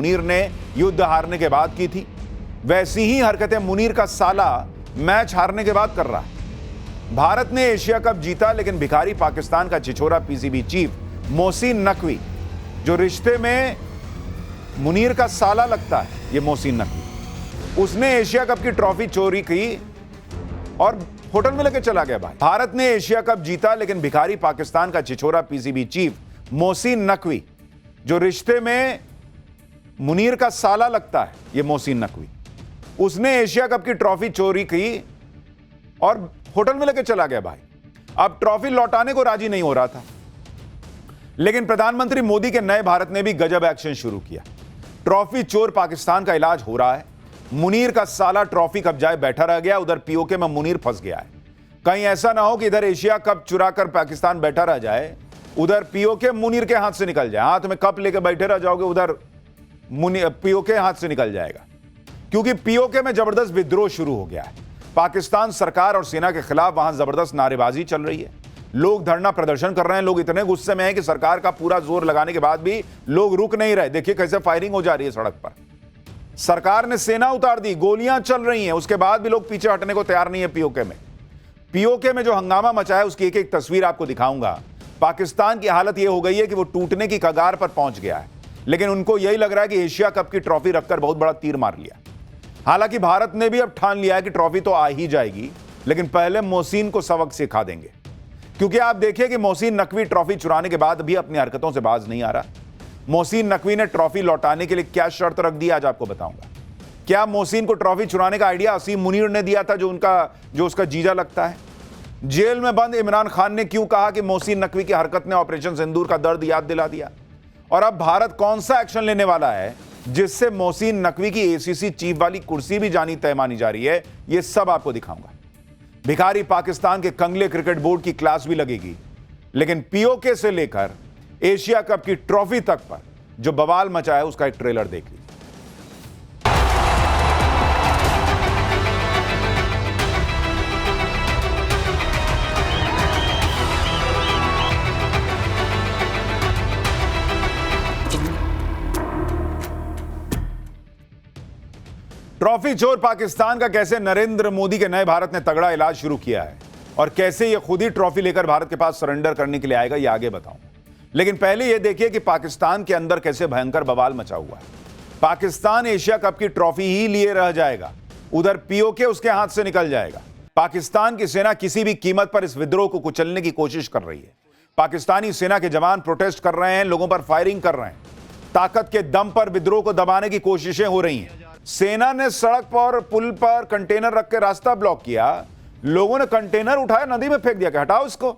मुनीर ने युद्ध हारने के बाद की थी, वैसी ही हरकतें मुनीर का साला मैच हारने के बाद कर रहा है। भारत ने एशिया कप जीता, लेकिन भिखारी पाकिस्तान का छिछोरा पीसीबी चीफ मोहसिन नकवी, जो रिश्ते में मुनीर का साला लगता है, ये मोहसिन नकवी, उसने एशिया कप की ट्रॉफी चोरी की और होटल में लेके चला गया। भाई, भारत ने एशिया कप जीता, लेकिन भिखारी पाकिस्तान का छिछोरा पीसीबी चीफ मोहसिन नकवी, जो रिश्ते में मुनीर का साला लगता है, ये मोहसिन नकवी, उसने एशिया कप की ट्रॉफी चोरी की और होटल में लेके चला गया। भाई, अब ट्रॉफी लौटाने को राजी नहीं हो रहा था, लेकिन प्रधानमंत्री मोदी के नए भारत ने भी गजब एक्शन शुरू किया। ट्रॉफी चोर पाकिस्तान का इलाज हो रहा है। मुनीर का साला ट्रॉफी कब्जाए बैठा रह गया, उधर पीओके में मुनीर फंस गया है। कहीं ऐसा ना हो कि इधर एशिया कप चुरा कर पाकिस्तान बैठा रह जाए, उधर पीओके मुनीर के हाथ से निकल जाए। हाथ में कप लेकर बैठे रह जाओगे, उधर पीओके हाथ से निकल जाएगा, क्योंकि पीओके में जबरदस्त विद्रोह शुरू हो गया है। पाकिस्तान सरकार और सेना के खिलाफ वहां जबरदस्त नारेबाजी चल रही है। लोग धरना प्रदर्शन कर रहे हैं। लोग इतने गुस्से में हैं कि सरकार का पूरा जोर लगाने के बाद भी लोग रुक नहीं रहे। देखिए कैसे फायरिंग हो जा रही है सड़क पर। सरकार ने सेना उतार दी, गोलियां चल रही हैं, उसके बाद भी लोग पीछे हटने को तैयार नहीं है। पीओके में जो हंगामा मचा है, उसकी एक एक तस्वीर आपको दिखाऊंगा। पाकिस्तान की हालत यह हो गई है कि वो टूटने की कगार पर पहुंच गया है, लेकिन उनको यही लग रहा है कि एशिया कप की ट्रॉफी रखकर बहुत बड़ा तीर मार लिया। हालांकि भारत ने भी अब ठान लिया है कि ट्रॉफी तो आ ही जाएगी, लेकिन पहले मोहसिन को सबक सिखा देंगे। क्योंकि आप देखिए कि मोहसिन नकवी ट्रॉफी चुराने के बाद भी अपनी हरकतों से बाज नहीं आ रहा। मोहसिन नकवी ने ट्रॉफी लौटाने के लिए क्या शर्त रख दी, आज आपको बताऊंगा। क्या मोहसिन को ट्रॉफी चुराने का आइडिया असीम मुनीर ने दिया था, जो उसका जीजा लगता है? जेल में बंद इमरान खान ने क्यों कहा कि मोहसिन नकवी की हरकत ने ऑपरेशन सिंदूर का दर्द याद दिला दिया? और अब भारत कौन सा एक्शन लेने वाला है जिससे मोहसिन नकवी की एसीसी चीफ वाली कुर्सी भी जानी तय मानी जा रही है, यह सब आपको दिखाऊंगा। भिखारी पाकिस्तान के कंगले क्रिकेट बोर्ड की क्लास भी लगेगी, लेकिन पीओके से लेकर एशिया कप की ट्रॉफी तक पर जो बवाल मचा है, उसका एक ट्रेलर देख लीजिए। ट्रॉफी चोर पाकिस्तान का कैसे नरेंद्र मोदी के नए भारत ने तगड़ा इलाज शुरू किया है और कैसे यह खुद ही ट्रॉफी लेकर भारत के पास सरेंडर करने के लिए आएगा, यह आगे बताऊं। लेकिन पहले यह देखिए कि पाकिस्तान के अंदर कैसे भयंकर बवाल मचा हुआ है। पाकिस्तान एशिया कप की ट्रॉफी ही लिए रह जाएगा, उधर पीओके उसके हाथ से निकल जाएगा। पाकिस्तान की सेना किसी भी कीमत पर इस विद्रोह को कुचलने की कोशिश कर रही है। पाकिस्तानी सेना के जवान प्रोटेस्ट कर रहे हैं, लोगों पर फायरिंग कर रहे हैं। ताकत के दम पर विद्रोह को दबाने की कोशिशें हो रही हैं। सेना ने सड़क पर, पुल पर कंटेनर रख के रास्ता ब्लॉक किया। लोगों ने कंटेनर उठाया, नदी में फेंक दिया कि हटाओ इसको।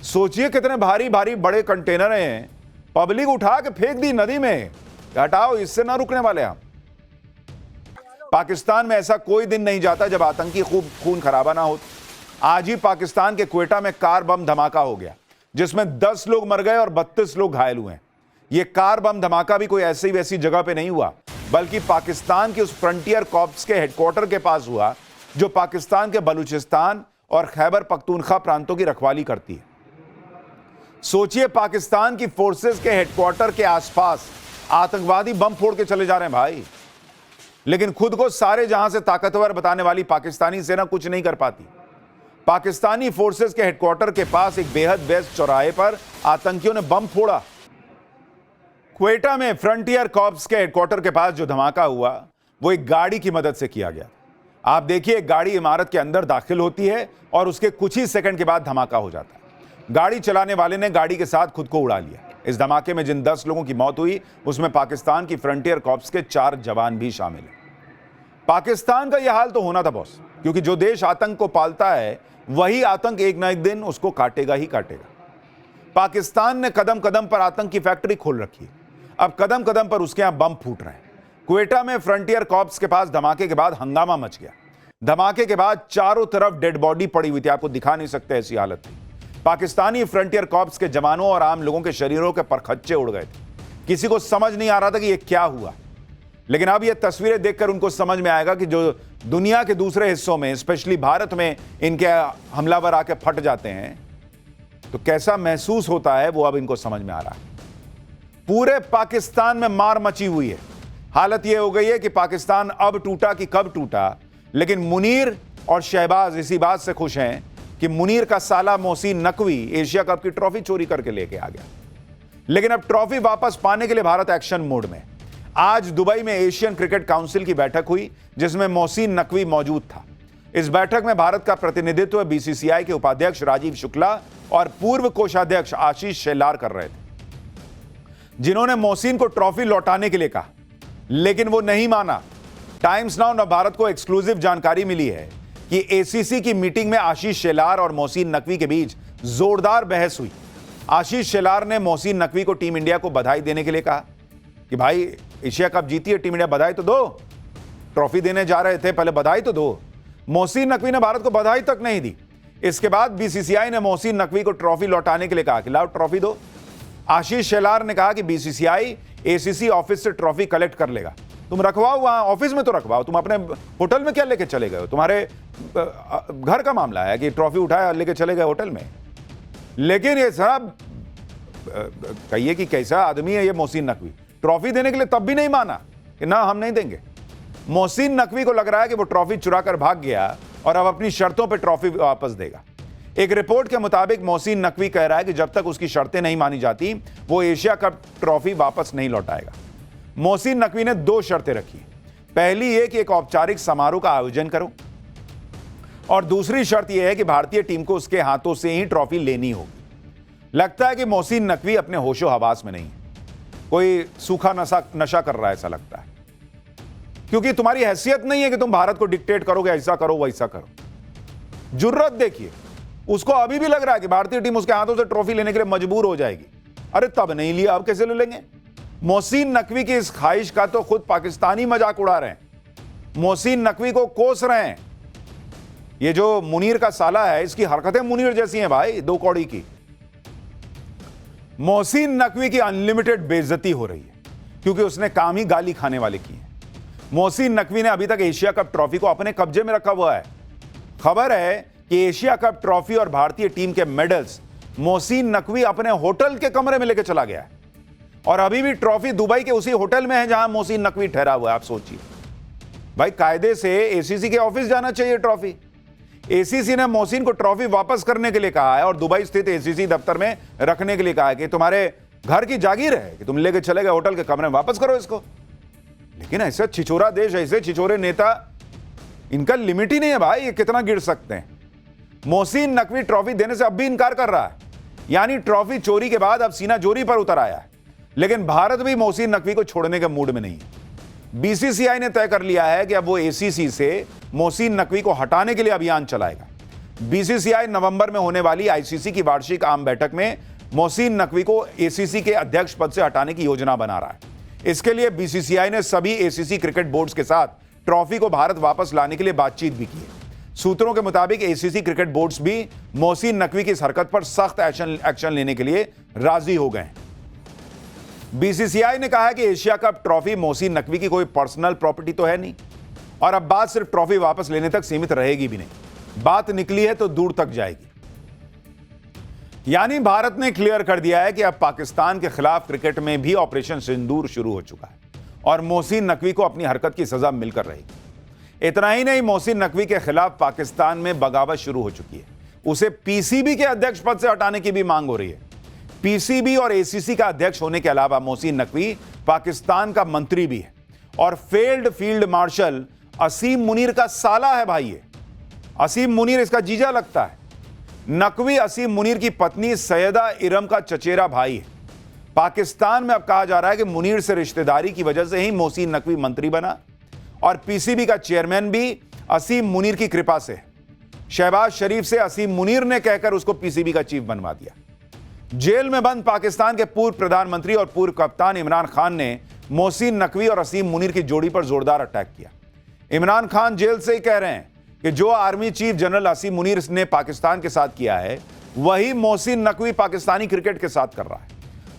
सोचिए कितने भारी भारी बड़े कंटेनर हैं, पब्लिक उठा के फेंक दी नदी में, हटाओ, इससे ना रुकने वाले हम। पाकिस्तान में ऐसा कोई दिन नहीं जाता जब आतंकी खूब खून खराबा ना हो। आज ही पाकिस्तान के क्वेटा में कार बम धमाका हो गया, जिसमें 10 लोग मर गए और 32 लोग घायल हुए। यह कार बम धमाका भी कोई ऐसी वैसी जगह पे नहीं हुआ, बल्कि पाकिस्तान के उस फ्रंटियर कॉर्प्स के हेडक्वार्टर के पास हुआ, जो पाकिस्तान के बलूचिस्तान और खैबर पख्तूनख्वा प्रांतों की रखवाली करती है। सोचिए, पाकिस्तान की फोर्सेस के हेडक्वार्टर के आसपास आतंकवादी बम फोड़ के चले जा रहे हैं भाई। लेकिन खुद को सारे जहां से ताकतवर बताने वाली पाकिस्तानी सेना कुछ नहीं कर पाती। पाकिस्तानी फोर्सेस के हेडक्वार्टर के पास एक बेहद व्यस्त चौराहे पर आतंकियों ने बम फोड़ा। क्वेटा में फ्रंटियर कॉर्प्स के हेडक्वार्टर के पास जो धमाका हुआ, वो एक गाड़ी की मदद से किया गया। आप देखिए, एक गाड़ी इमारत के अंदर दाखिल होती है और उसके कुछ ही सेकंड के बाद धमाका हो जाता है। गाड़ी चलाने वाले ने गाड़ी के साथ खुद को उड़ा लिया। इस धमाके में जिन 10 लोगों की मौत हुई, उसमें पाकिस्तान की फ्रंटियर कॉर्प्स के 4 जवान भी शामिल हैं। पाकिस्तान का यह हाल तो होना था बॉस, क्योंकि जो देश आतंक को पालता है, वही आतंक एक ना एक दिन उसको काटेगा ही काटेगा। पाकिस्तान ने कदम कदम पर आतंक की फैक्ट्री खोल रखी है। अब कदम कदम पर उसके यहां बम फूट रहे हैं। क्वेटा में फ्रंटियर कॉर्प्स के पास धमाके के बाद हंगामा मच गया। धमाके के बाद चारों तरफ डेड बॉडी पड़ी हुई थी, आपको दिखा नहीं सकते, ऐसी हालत थी। पाकिस्तानी फ्रंटियर कॉर्प्स के जवानों और आम लोगों के शरीरों के परखच्चे उड़ गए थे। किसी को समझ नहीं आ रहा था कि यह क्या हुआ, लेकिन अब यह तस्वीरें देखकर उनको समझ में आएगा कि जो दुनिया के दूसरे हिस्सों में, स्पेशली भारत में, इनके हमलावर आके फट जाते हैं तो कैसा महसूस होता है, वो अब इनको समझ में आ रहा है। पूरे पाकिस्तान में मार मची हुई है। हालत यह हो गई है कि पाकिस्तान अब टूटा कि कब टूटा, लेकिन मुनीर और शहबाज इसी बात से खुश हैं कि मुनीर का साला मोहसिन नकवी एशिया कप की ट्रॉफी चोरी करके लेके आ गया। लेकिन अब ट्रॉफी वापस पाने के लिए भारत एक्शन मोड में। आज दुबई में एशियन क्रिकेट काउंसिल की बैठक हुई जिसमें मोहसिन नकवी मौजूद था। इस बैठक में भारत का प्रतिनिधित्व बीसीसीआई के उपाध्यक्ष राजीव शुक्ला और पूर्व कोषाध्यक्ष आशीष शेलार कर रहे थे, जिन्होंने मोहसिन को ट्रॉफी लौटाने के लिए कहा, लेकिन वो नहीं माना। टाइम्स नाउ न भारत को एक्सक्लूसिव जानकारी मिली है कि एसीसी की मीटिंग में आशीष शेलार और मोहसिन नकवी के बीच जोरदार बहस हुई। आशीष शेलार ने मोहसिन नकवी को टीम इंडिया को बधाई देने के लिए कहा कि भाई एशिया कप जीती है टीम इंडिया, बधाई तो दो, ट्रॉफी देने जा रहे थे, पहले बधाई तो दो। मोहसिन नकवी ने भारत को बधाई तक नहीं दी। इसके बाद बीसीसीआई ने मोहसिन नकवी को ट्रॉफी लौटाने के लिए कहा कि लाओ ट्रॉफी दो। आशीष शेलार ने कहा कि बीसीसीआई एसीसी ऑफिस से ट्रॉफी कलेक्ट कर लेगा, तुम रखवाओ, वहां ऑफिस में तो रखवाओ, तुम अपने होटल में क्या लेके चले गए हो? तुम्हारे घर का मामला है कि ट्रॉफी उठाया लेके चले गए होटल में। लेकिन ये साहब कहिए कि कैसा आदमी है ये मोहसिन नकवी, ट्रॉफी देने के लिए तब भी नहीं माना कि ना हम नहीं देंगे। मोहसिन नकवी को लग रहा है कि वो ट्रॉफी चुरा कर भाग गया और अब अपनी शर्तों पर ट्रॉफी वापस देगा। एक रिपोर्ट के मुताबिक मोहसिन नकवी कह रहा है कि जब तक उसकी शर्तें नहीं मानी जाती वो एशिया कप ट्रॉफी वापस नहीं लौटाएगा। मोहसिन नकवी ने 2 शर्तें रखी। पहली ये कि एक औपचारिक समारोह का आयोजन करो, और दूसरी शर्त यह है कि भारतीय टीम को उसके हाथों से ही ट्रॉफी लेनी होगी। लगता है कि मोहसिन नकवी अपने होशो हवास में नहीं है, कोई सूखा नशा कर रहा है ऐसा लगता है, क्योंकि तुम्हारी हैसियत नहीं है कि तुम भारत को डिक्टेट करोगे, ऐसा करो वैसा करो। जुर्रत देखिए, उसको अभी भी लग रहा है कि भारतीय टीम उसके हाथों से ट्रॉफी लेने के लिए मजबूर हो जाएगी। अरे तब नहीं लिया, अब कैसे ले लेंगे? मोहसिन नकवी की इस ख्वाहिश का तो खुद पाकिस्तानी मजाक उड़ा रहे हैं, मोहसिन नकवी को कोस रहे हैं। ये जो मुनीर का साला है, इसकी हरकतें मुनीर जैसी हैं भाई, 2 कौड़ी की। मोहसिन नकवी की अनलिमिटेड बेइज्जती हो रही है क्योंकि उसने काम ही गाली खाने वाले की है। मोहसिन नकवी ने अभी तक एशिया कप ट्रॉफी को अपने कब्जे में रखा हुआ है। खबर है कि एशिया कप ट्रॉफी और भारतीय टीम के मेडल्स मोहसिन नकवी अपने होटल के कमरे में लेकर चला गया है, और अभी भी ट्रॉफी दुबई के उसी होटल में है जहां मोहसिन नकवी ठहरा हुआ है। आप सोचिए भाई, कायदे से एसीसी के ऑफिस जाना चाहिए ट्रॉफी। एसीसी ने मोहसिन को ट्रॉफी वापस करने के लिए कहा है और दुबई स्थित एसीसी दफ्तर में रखने के लिए कहा है कि तुम्हारे घर की जागीर है कि तुम लेके चले गए होटल के कमरे में, वापस करो इसको। लेकिन ऐसा छिछोरा देश, ऐसे छिछोरे नेता, इनका लिमिट ही नहीं है भाई, ये कितना गिर सकते हैं। मोहसिन नकवी ट्रॉफी देने से अब भी इनकार कर रहा है, यानी ट्रॉफी चोरी के बाद अब सीना जोरी पर उतर आया है। लेकिन भारत भी मोहसिन नकवी को छोड़ने के मूड में नहीं है। बीसीसीआई ने तय कर लिया है कि अब वो एसीसी से मोहसिन नकवी को हटाने के लिए अभियान चलाएगा। बीसीसीआई नवंबर में होने वाली आईसीसी की वार्षिक आम बैठक में मोहसिन नकवी को एसीसी के अध्यक्ष पद से हटाने की योजना बना रहा है। इसके लिए बीसीसीआई ने सभी एसीसी क्रिकेट बोर्ड्स के साथ ट्रॉफी को भारत वापस लाने के लिए बातचीत भी की है। सूत्रों के मुताबिक एसीसी क्रिकेट बोर्ड्स भी मोहसिन नकवी की इस हरकत पर सख्त एक्शन लेने के लिए राजी हो गए। बीसीसीआई ने कहा है कि Asia cup trophy Mohsin Naqvi की कोई पर्सनल प्रॉपर्टी तो है नहीं, और अब बात सिर्फ ट्रॉफी वापस लेने तक सीमित रहेगी भी नहीं। बात निकली है तो दूर तक जाएगी। यानी भारत ने क्लियर कर दिया है कि अब पाकिस्तान के खिलाफ क्रिकेट में भी ऑपरेशन सिंदूर शुरू हो चुका है और मोहसिन नकवी को अपनी हरकत की सजा मिलकर रहेगी। इतना ही नहीं, मोहसिन नकवी के खिलाफ पाकिस्तान में बगावत शुरू हो चुकी है। उसे पीसीबी के अध्यक्ष पद से हटाने की भी मांग हो रही है। पीसीबी और एसीसी का अध्यक्ष होने के अलावा मोहसिन नकवी पाकिस्तान का मंत्री भी है और फेल्ड फील्ड मार्शल असीम मुनीर का साला है भाई। ये असीम मुनीर इसका जीजा लगता है। नकवी असीम मुनीर की पत्नी सैयदा इरम का चचेरा भाई है। पाकिस्तान में अब कहा जा रहा है कि मुनीर से रिश्तेदारी की वजह से ही मोहसिन नकवी मंत्री बना और पीसीबी का चेयरमैन भी असीम मुनीर की कृपा से है। शहबाज शरीफ से असीम मुनीर ने कहकर उसको पीसीबी का चीफ बनवा दिया। जेल में बंद पाकिस्तान के पूर्व प्रधानमंत्री और पूर्व कप्तान इमरान खान ने मोहसिन नकवी और असीम मुनीर की जोड़ी पर जोरदार अटैक किया। इमरान खान जेल से ही कह रहे हैं कि जो आर्मी चीफ जनरल असीम मुनीर ने पाकिस्तान के साथ किया है वही मोहसिन नकवी पाकिस्तानी क्रिकेट के साथ कर रहा है।